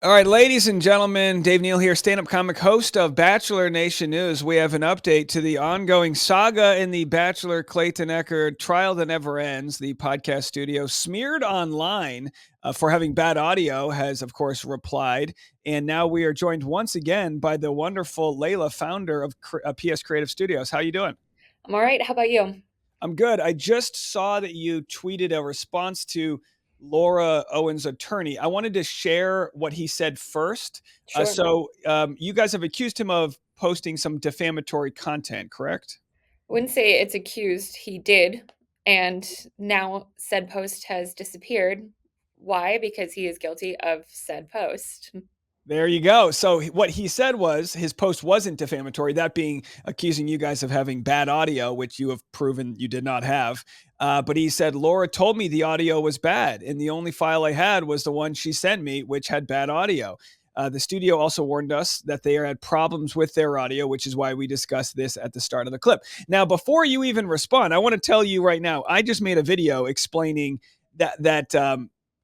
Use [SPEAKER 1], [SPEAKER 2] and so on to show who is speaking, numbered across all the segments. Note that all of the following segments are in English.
[SPEAKER 1] All right, ladies and gentlemen, Dave Neal here, stand up comic host of Bachelor Nation News. We have an update to the ongoing saga in the Bachelor Clayton trial that never ends. The podcast studio, smeared online for having bad audio, has, of course, replied. And now we are joined once again by the wonderful Layla, founder of PS Creative Studios. How you doing?
[SPEAKER 2] I'm all right. How about you?
[SPEAKER 1] I'm good. I just saw that you tweeted a response to Laura Owen's attorney. I wanted to share what he said first.
[SPEAKER 2] Sure.
[SPEAKER 1] You guys have accused him of posting some defamatory content, correct?
[SPEAKER 2] I wouldn't say it's accused. He did. And now said post has disappeared. Why? Because he is guilty of said post.
[SPEAKER 1] There you go. So what he said was his post wasn't defamatory, that being accusing you guys of having bad audio, which you have proven you did not have. But he said, Laura told me the audio was bad, and the only file I had was the one she sent me, which had bad audio. The studio also warned us that they had problems with their audio, which is why we discussed this at the start of the clip. Now, before you even respond, I want to tell you right now, I just made a video explaining that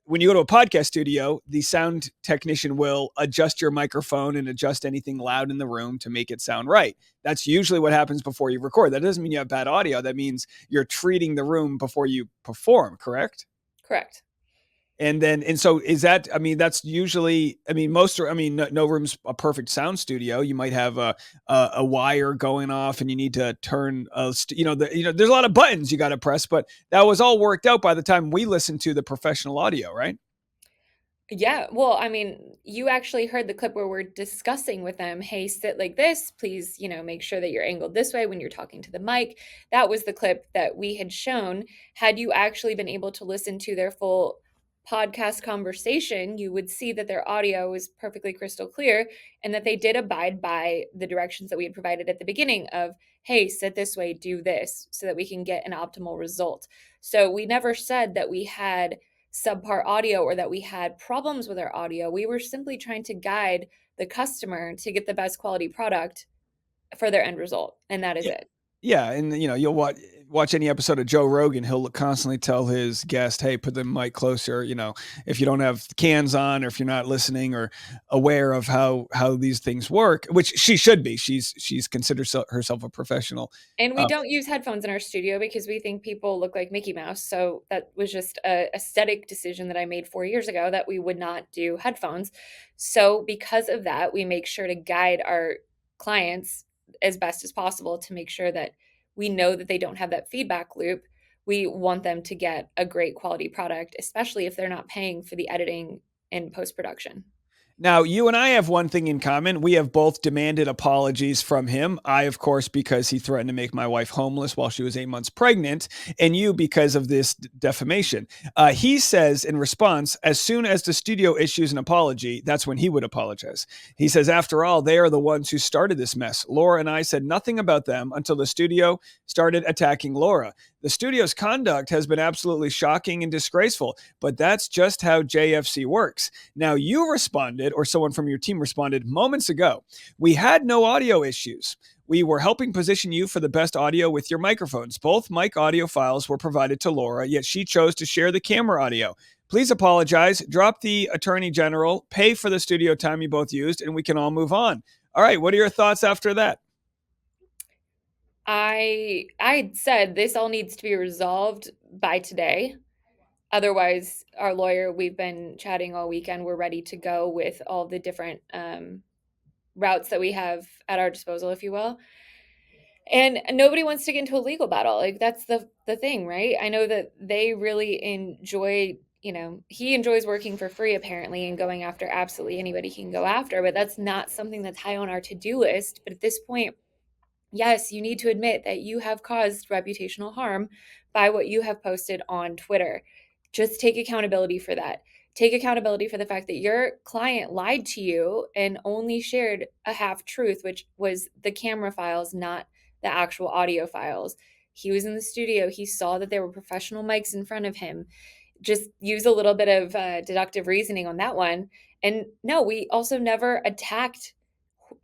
[SPEAKER 1] when you go to a podcast studio, the sound technician will adjust your microphone and adjust anything loud in the room to make it sound right. That's usually what happens before you record. That doesn't mean you have bad audio. That means you're treating the room before you perform, correct?
[SPEAKER 2] Correct.
[SPEAKER 1] And so is that, I mean, that's usually, I mean, no room's a perfect sound studio. You might have a wire going off and you need to turn, there's a lot of buttons you got to press, but that was all worked out by the time we listened to the professional audio, right?
[SPEAKER 2] Yeah. Well, I mean, you actually heard the clip where we're discussing with them, hey, sit like this. Please, make sure that you're angled this way when you're talking to the mic. That was the clip that we had shown. Had you actually been able to listen to their full podcast conversation, you would see that their audio was perfectly crystal clear and that they did abide by the directions that we had provided at the beginning of, hey, sit this way, do this, so that we can get an optimal result. So we never said that we had subpar audio or that we had problems with our audio. We were simply trying to guide the customer to get the best quality product for their end result. And that is
[SPEAKER 1] Yeah.
[SPEAKER 2] it.
[SPEAKER 1] Yeah, and you'll watch any episode of Joe Rogan, he'll constantly tell his guest, "Hey, put the mic closer." If you don't have cans on, or if you're not listening or aware of how these things work, which she should be. She's considered herself a professional.
[SPEAKER 2] And we
[SPEAKER 1] Uh,
[SPEAKER 2] don't use headphones in our studio because we think people look like Mickey Mouse. So that was just a aesthetic decision that I made 4 years ago that we would not do headphones. So because of that, we make sure to guide our clients as best as possible to make sure that we know that they don't have that feedback loop. We want them to get a great quality product, especially if they're not paying for the editing and post production.
[SPEAKER 1] Now, you and I have one thing in common. We have both demanded apologies from him. I, of course, because he threatened to make my wife homeless while she was 8 months pregnant, and you because of this defamation. He says in response, as soon as the studio issues an apology, that's when he would apologize. He says, after all, they are the ones who started this mess. Laura and I said nothing about them until the studio started attacking Laura. The studio's conduct has been absolutely shocking and disgraceful, but that's just how JFC works. Now, you responded, or someone from your team responded moments ago. We had no audio issues. We were helping position you for the best audio with your microphones. Both mic audio files were provided to Laura, yet she chose to share the camera audio. Please apologize, drop the attorney general, pay for the studio time you both used, and we can all move on. All right, what are your thoughts after that?
[SPEAKER 2] I said this all needs to be resolved by today. Otherwise, our lawyer, we've been chatting all weekend. We're ready to go with all the different routes that we have at our disposal, if you will. And nobody wants to get into a legal battle. Like that's the thing, right? I know that they really enjoy, he enjoys working for free apparently and going after absolutely anybody he can go after, but that's not something that's high on our to-do list. But at this point, yes, you need to admit that you have caused reputational harm by what you have posted on Twitter. Just take accountability for that. Take accountability for the fact that your client lied to you and only shared a half truth, which was the camera files, not the actual audio files. He was in the studio. He saw that there were professional mics in front of him. Just use a little bit of deductive reasoning on that one. And no, we also never attacked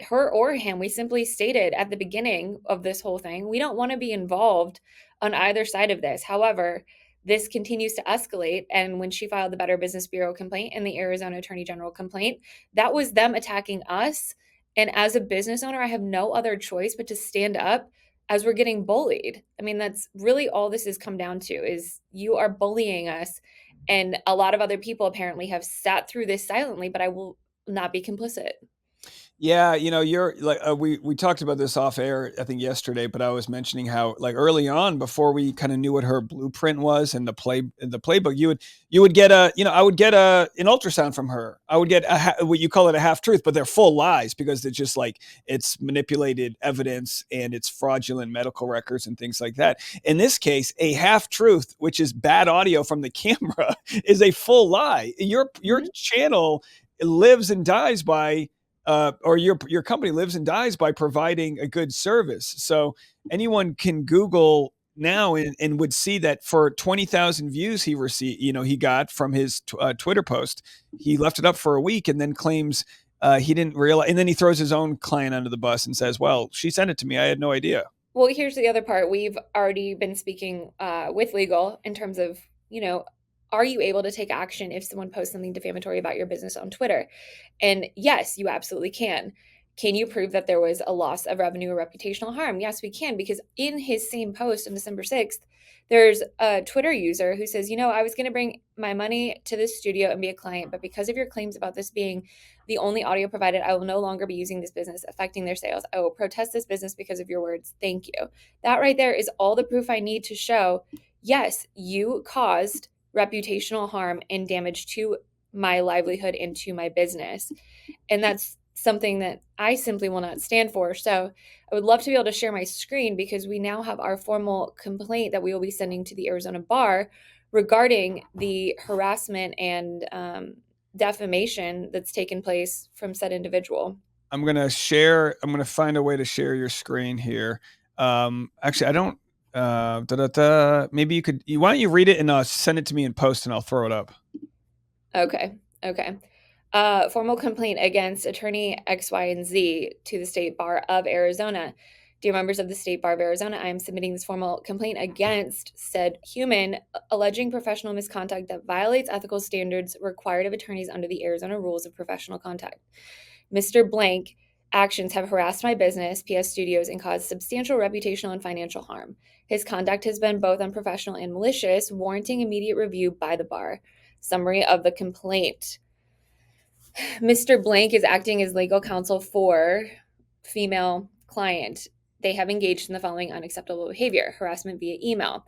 [SPEAKER 2] her or him. We simply stated at the beginning of this whole thing, we don't want to be involved on either side of this. However, This continues to escalate. And when she filed the Better Business Bureau complaint and the Arizona Attorney General complaint, that was them attacking us. And as a business owner, I have no other choice but to stand up as we're getting bullied. I mean, that's really all this has come down to, is you are bullying us. And a lot of other people apparently have sat through this silently, but I will not be complicit.
[SPEAKER 1] Yeah, you're like we talked about this off air, I think yesterday, but I was mentioning how like early on, before we kind of knew what her blueprint was and the playbook, you would get I would get an ultrasound from her. I would get what you call it a half truth, but they're full lies because they're just like it's manipulated evidence and it's fraudulent medical records and things like that. In this case, a half truth, which is bad audio from the camera, is a full lie. Your
[SPEAKER 2] Mhm.
[SPEAKER 1] channel lives and dies by or your company lives and dies by providing a good service. So anyone can Google now and would see that for 20,000 views he received, he got from his Twitter post, he left it up for a week and then claims he didn't realize, and then he throws his own client under the bus and says, "Well, she sent it to me. I had no idea."
[SPEAKER 2] Well, here's the other part. We've already been speaking with legal in terms of, are you able to take action if someone posts something defamatory about your business on Twitter? And yes, you absolutely can. Can you prove that there was a loss of revenue or reputational harm? Yes, we can, because in his same post on December 6th, there's a Twitter user who says, I was going to bring my money to this studio and be a client, but because of your claims about this being the only audio provided, I will no longer be using this business, affecting their sales. I will protest this business because of your words. Thank you. That right there is all the proof I need to show, yes, you caused reputational harm and damage to my livelihood and to my business. And that's something that I simply will not stand for. So I would love to be able to share my screen, because we now have our formal complaint that we will be sending to the Arizona bar regarding the harassment and defamation that's taken place from said individual.
[SPEAKER 1] I'm gonna find a way to share your screen here. Actually, I don't. Maybe why don't you read it and send it to me in post, and I'll throw it up.
[SPEAKER 2] Okay. Okay. Formal complaint against attorney X, Y, and Z to the State Bar of Arizona. Dear members of the State Bar of Arizona, I am submitting this formal complaint against said human, alleging professional misconduct that violates ethical standards required of attorneys under the Arizona Rules of Professional Conduct. Mr. Blank actions have harassed my business, PS Studios, and caused substantial reputational and financial harm. His conduct has been both unprofessional and malicious, warranting immediate review by the bar. Summary of the complaint. Mr. Blank is acting as legal counsel for female client. They have engaged in the following unacceptable behavior: harassment via email.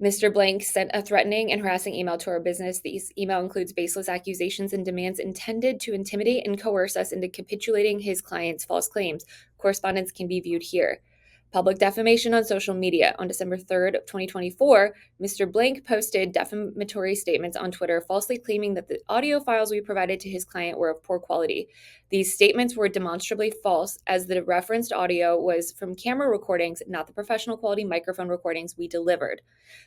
[SPEAKER 2] Mr. Blank sent a threatening and harassing email to our business. This email includes baseless accusations and demands intended to intimidate and coerce us into capitulating his client's false claims. Correspondence can be viewed here. Public defamation on social media. On December 3rd of 2024, Mr. Blank posted defamatory statements on Twitter, falsely claiming that the audio files we provided to his client were of poor quality. These statements were demonstrably false, as the referenced audio was from camera recordings, not the professional quality microphone recordings we delivered.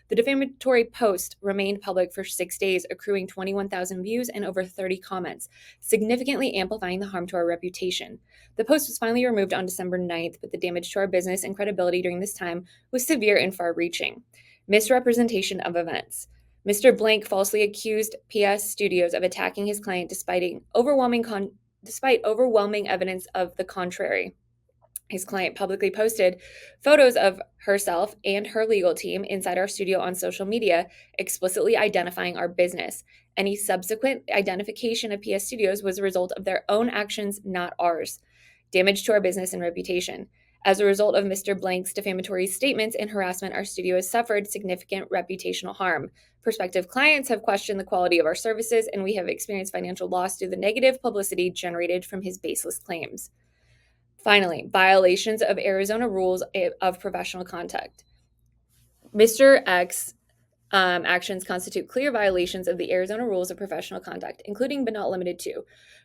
[SPEAKER 2] The defamatory post remained public for 6 days, accruing 21,000 views and over 30 comments, significantly amplifying the harm to our reputation. The post was finally removed on December 9th, but the damage to our business and credibility during this time was severe and far-reaching. Misrepresentation of events. Mr. Blank falsely accused PS Studios of attacking his client despite overwhelming evidence of the contrary. His client publicly posted photos of herself and her legal team inside our studio on social media, explicitly identifying our business. Any subsequent identification of PS Studios was a result of their own actions, not ours. Damage to our business and reputation. As a result of Mr. Blank's defamatory statements and harassment, our studio has suffered significant reputational harm. Prospective clients have questioned the quality of our services, and we have experienced financial loss due to the negative publicity generated from his baseless claims. Finally, violations of Arizona rules of professional conduct. Mr. X actions constitute clear violations of the Arizona rules of professional conduct, including but not limited to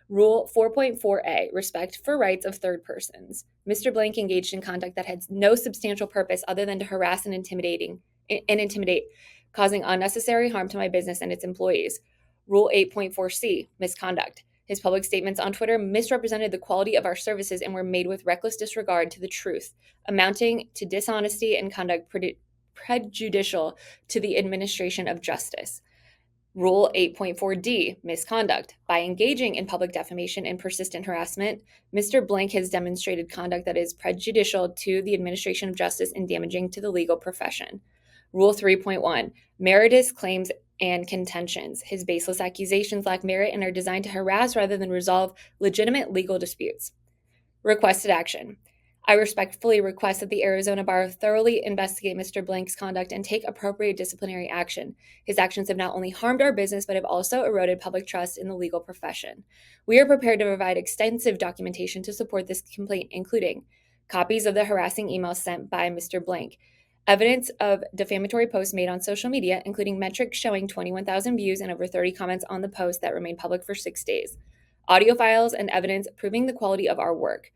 [SPEAKER 2] Rule 4.4a, respect for rights of third persons. Mr. Blank engaged in conduct that had no substantial purpose other than to harass and intimidate, causing unnecessary harm to my business and its employees. Rule 8.4c, misconduct. His public statements on Twitter misrepresented the quality of our services and were made with reckless disregard to the truth, amounting to dishonesty and conduct prejudicial to the administration of justice. Rule 8.4D, misconduct. By engaging in public defamation and persistent harassment, Mr. Blank has demonstrated conduct that is prejudicial to the administration of justice and damaging to the legal profession. Rule 3.1, meritorious claims and contentions. His baseless accusations lack merit and are designed to harass rather than resolve legitimate legal disputes. Requested action. I respectfully request that the Arizona Bar thoroughly investigate Mr. Blank's conduct and take appropriate disciplinary action. His actions have not only harmed our business, but have also eroded public trust in the legal profession. We are prepared to provide extensive documentation to support this complaint, including copies of the harassing emails sent by Mr. Blank, evidence of defamatory posts made on social media, including metrics showing 21,000 views and over 30 comments on the post that remained public for 6 days, audio files and evidence proving the quality of our work,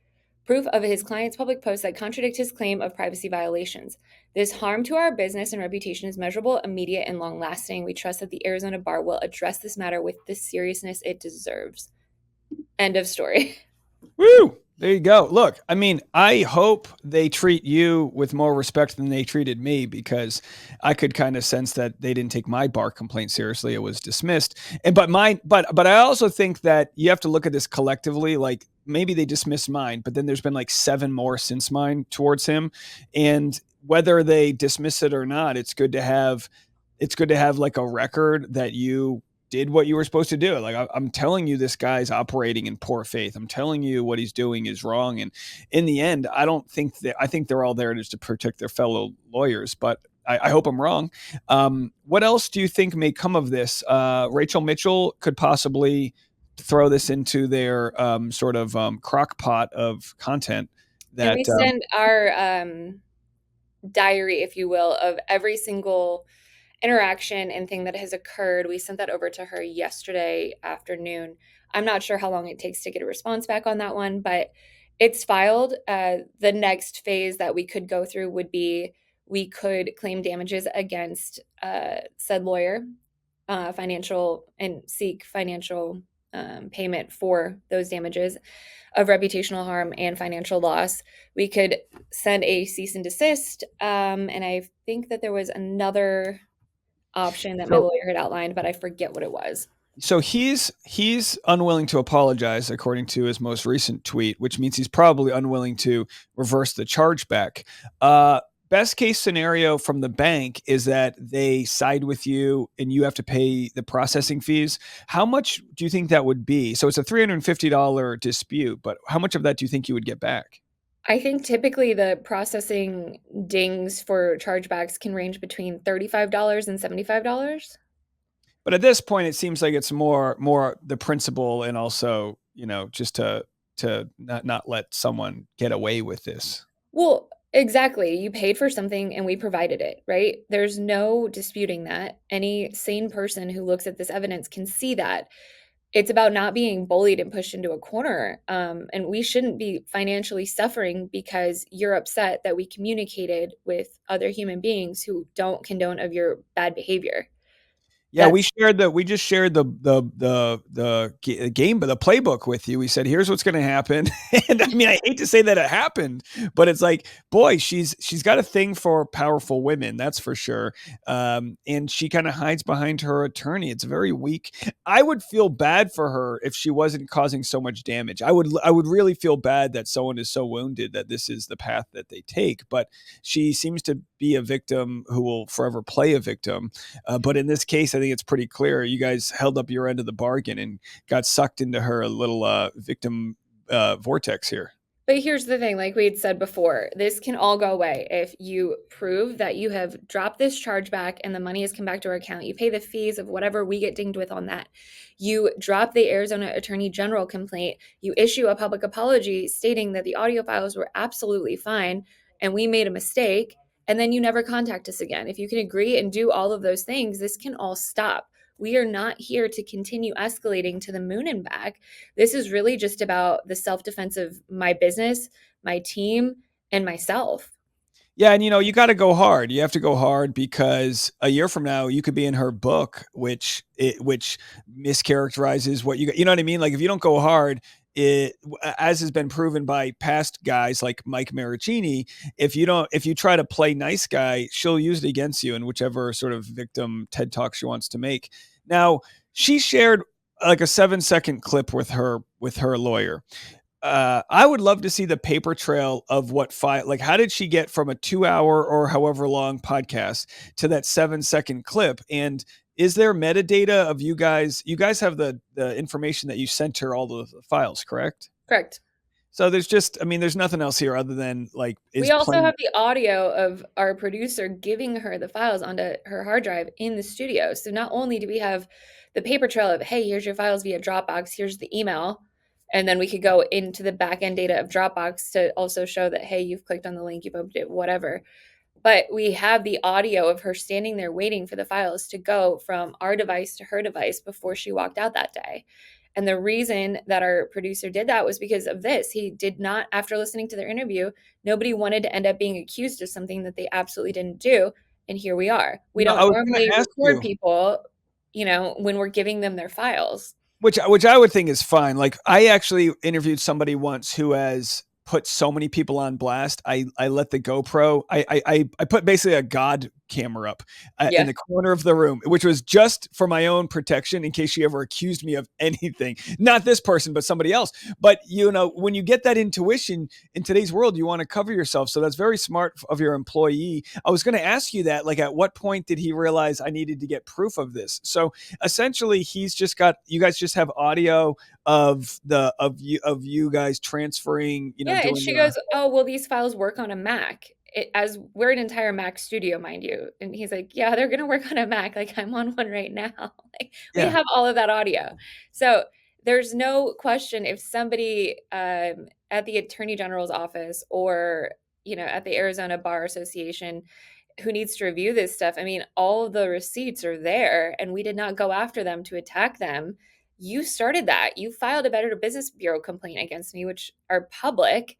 [SPEAKER 2] proof of his client's public posts that contradict his claim of privacy violations. This harm to our business and reputation is measurable, immediate, and long lasting. We trust that the Arizona Bar will address this matter with the seriousness it deserves. End of story.
[SPEAKER 1] Woo! There you go. Look, I mean, I hope they treat you with more respect than they treated me, because I could kind of sense that they didn't take my bar complaint seriously. It was dismissed. And but I also think that you have to look at this collectively. Like, maybe they dismissed mine, but then there's been like 7 more since mine towards him. And whether they dismiss it or not, it's good to have like a record that you did what you were supposed to do. Like, I'm telling you, this guy's operating in poor faith. I'm telling you what he's doing is wrong. And in the end, I think they're all there just to protect their fellow lawyers, but I hope I'm wrong. What else do you think may come of this? Rachel Mitchell could possibly throw this into their sort of crock pot of content
[SPEAKER 2] And we
[SPEAKER 1] that
[SPEAKER 2] send our diary, if you will, of every single interaction and thing that has occurred. We sent that over to her yesterday afternoon. I'm not sure how long it takes to get a response back on that one, but it's filed. The next phase that we could go through would be we could claim damages against said lawyer, financial, and seek financial payment for those damages of reputational harm and financial loss. We could send a cease and desist. And I think that there was another option that my
[SPEAKER 1] so
[SPEAKER 2] lawyer had outlined, but I forget what it was.
[SPEAKER 1] so he's unwilling to apologize, according to his most recent tweet, which means he's probably unwilling to reverse the chargeback. Best case scenario from the bank is that they side with you and you have to pay the processing fees. How much do you think that would be? So it's a $350 dispute, but how much of that do you think you would get back?
[SPEAKER 2] I think typically the processing dings for chargebacks can range between $35 and $75.
[SPEAKER 1] But at this point, it seems like it's more the principle, and also, just to not let someone get away with this.
[SPEAKER 2] Well, exactly. You paid for something and we provided it, right? There's no disputing that. Any sane person who looks at this evidence can see that. It's about not being bullied and pushed into a corner. And we shouldn't be financially suffering because you're upset that we communicated with other human beings who don't condone of your bad behavior.
[SPEAKER 1] Yeah,
[SPEAKER 2] That's
[SPEAKER 1] we just shared the game, but the playbook with you. We said, here's what's going to happen. And I mean, I hate to say that it happened, but it's like, boy, she's got a thing for powerful women, that's for sure. And she kind of hides behind her attorney. It's very weak. I would feel bad for her if she wasn't causing so much damage. I would really feel bad that someone is so wounded that this is the path that they take. But she seems to be a victim who will forever play a victim. But in this case, I think it's pretty clear you guys held up your end of the bargain and got sucked into her little victim vortex here.
[SPEAKER 2] But here's the thing, like we had said before, this can all go away if you prove that you have dropped this chargeback and the money has come back to our account. You pay the fees of whatever we get dinged with on that. You drop the Arizona Attorney General complaint. You issue a public apology stating that the audio files were absolutely fine and we made a mistake. And then you never contact us again. If you can agree and do all of those things, this can all stop. We are not here to continue escalating to the moon and back. This is really just about the self-defense of my business, my team, and myself.
[SPEAKER 1] Yeah, and you got to go hard. You have to go hard because a year from now you could be in her book, which mischaracterizes what you got. You know what I mean? Like, if you don't go hard, as has been proven by past guys like Mike Maricini, if you try to play nice guy, she'll use it against you in whichever sort of victim TED talk she wants to make. Now, she shared like a 7-second clip with her lawyer. I would love to see the paper trail of what like how did she get from a 2 hour or however long podcast to that 7-second clip? And is there metadata of you guys? You guys have the information that you sent her all the files, correct?
[SPEAKER 2] Correct.
[SPEAKER 1] So there's just, I mean, there's nothing else here other than like
[SPEAKER 2] We
[SPEAKER 1] is
[SPEAKER 2] also
[SPEAKER 1] plain.
[SPEAKER 2] have the audio of our producer giving her the files onto her hard drive in the studio. So not only do we have the paper trail of, hey, here's your files via Dropbox, here's the email, and then we could go into the back end data of Dropbox to also show that, hey, you've clicked on the link, you've opened it, whatever. But we have the audio of her standing there waiting for the files to go from our device to her device before she walked out that day. And the reason that our producer did that was because of this. He did not, after listening to their interview, nobody wanted to end up being accused of something that they absolutely didn't do. And here we are. We
[SPEAKER 1] No, I
[SPEAKER 2] don't
[SPEAKER 1] was going
[SPEAKER 2] normally
[SPEAKER 1] to ask
[SPEAKER 2] record
[SPEAKER 1] you,
[SPEAKER 2] people, when we're giving them their files.
[SPEAKER 1] which I would think is fine. Like I actually interviewed somebody once who has put so many people on blast. I let the GoPro. I put basically a God camera up in
[SPEAKER 2] Yeah.
[SPEAKER 1] the corner of the room, which was just for my own protection in case she ever accused me of anything. Not this person, but somebody else. But when you get that intuition in today's world, you want to cover yourself. So that's very smart of your employee. I was going to ask you that, like, at what point did he realize I needed to get proof of this? So essentially, he's just got you guys just have audio of you guys transferring,
[SPEAKER 2] Yeah, and
[SPEAKER 1] doing
[SPEAKER 2] she
[SPEAKER 1] the.
[SPEAKER 2] goes, "Oh, well, these files work on a Mac." As we're an entire Mac studio, mind you. And he's like, "Yeah, they're gonna work on a Mac. Like I'm on one right now." Like we
[SPEAKER 1] Yeah.
[SPEAKER 2] have all of that audio. So there's no question if somebody at the Attorney General's office or at the Arizona Bar Association who needs to review this stuff. I mean, all of the receipts are there, and we did not go after them to attack them. You started that. You filed a Better Business Bureau complaint against me, which are public.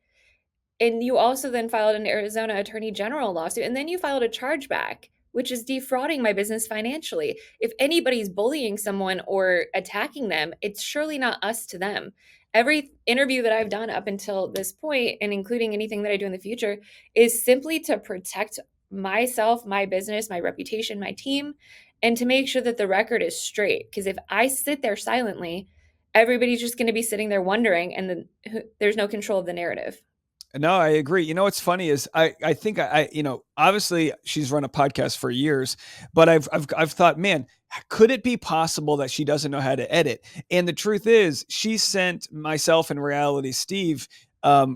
[SPEAKER 2] And you also then filed an Arizona Attorney General lawsuit. And then you filed a chargeback, which is defrauding my business financially. If anybody's bullying someone or attacking them, it's surely not us to them. Every interview that I've done up until this point, and including anything that I do in the future, is simply to protect myself, my business, my reputation, my team, and to make sure that the record is straight. Because if I sit there silently, everybody's just going to be sitting there wondering, and then there's no control of the narrative.
[SPEAKER 1] No, I agree. What's funny is I think obviously she's run a podcast for years, but I've thought, man, could it be possible that she doesn't know how to edit? And the truth is, she sent myself and Reality Steve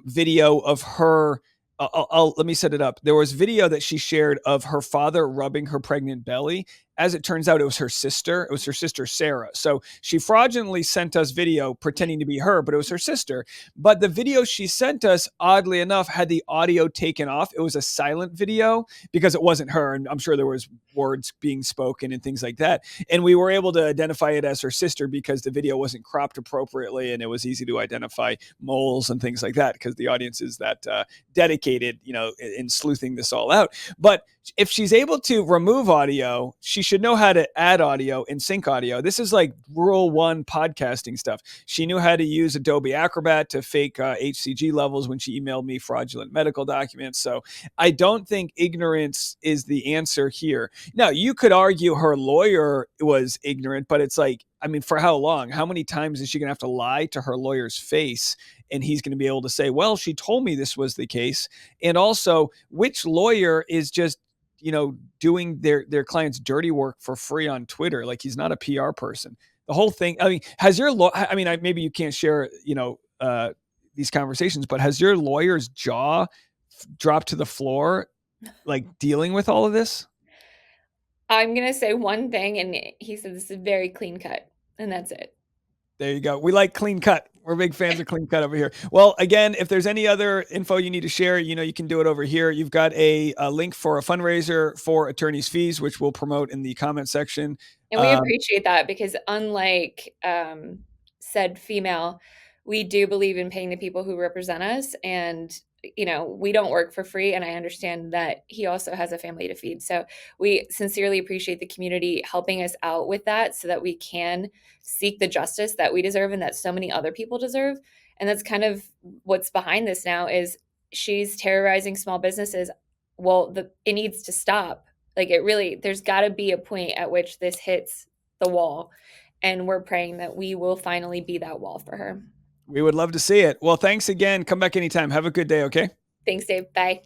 [SPEAKER 1] video of her. Let me set it up. There was video that she shared of her father rubbing her pregnant belly. As it turns out, it was her sister. It was her sister Sarah. So she fraudulently sent us video pretending to be her, but it was her sister. But the video she sent us, oddly enough, had the audio taken off. It was a silent video because it wasn't her, and I'm sure there was words being spoken and things like that. And we were able to identify it as her sister because the video wasn't cropped appropriately, and it was easy to identify moles and things like that because the audience is that dedicated, in sleuthing this all out. But if she's able to remove audio, she should know how to add audio and sync audio. This is like rule one podcasting stuff. She knew how to use Adobe Acrobat to fake HCG levels when she emailed me fraudulent medical documents. So I don't think ignorance is the answer here. Now, you could argue her lawyer was ignorant, but it's like, I mean, for how long? How many times is she going to have to lie to her lawyer's face? And he's going to be able to say, well, she told me this was the case. And also, which lawyer is just doing their client's dirty work for free on Twitter? Like, he's not a PR person. The whole thing. I mean, maybe you can't share these conversations, but has your lawyer's jaw dropped to the floor, like dealing with all of this?
[SPEAKER 2] I'm going to say one thing, and he said this is very clean cut, and that's it.
[SPEAKER 1] There you go. We like clean cut. We're big fans of clean cut over here. Well, again, if there's any other info you need to share, you can do it over here. You've got a link for a fundraiser for attorney's fees, which we'll promote in the comment section.
[SPEAKER 2] And we appreciate that because unlike said female, we do believe in paying the people who represent us. And, we don't work for free. And I understand that he also has a family to feed. So we sincerely appreciate the community helping us out with that so that we can seek the justice that we deserve and that so many other people deserve. And that's kind of what's behind this now is she's terrorizing small businesses. Well, it needs to stop. Like it really, there's got to be a point at which this hits the wall. And we're praying that we will finally be that wall for her.
[SPEAKER 1] We would love to see it. Well, thanks again. Come back anytime. Have a good day, okay?
[SPEAKER 2] Thanks, Dave. Bye.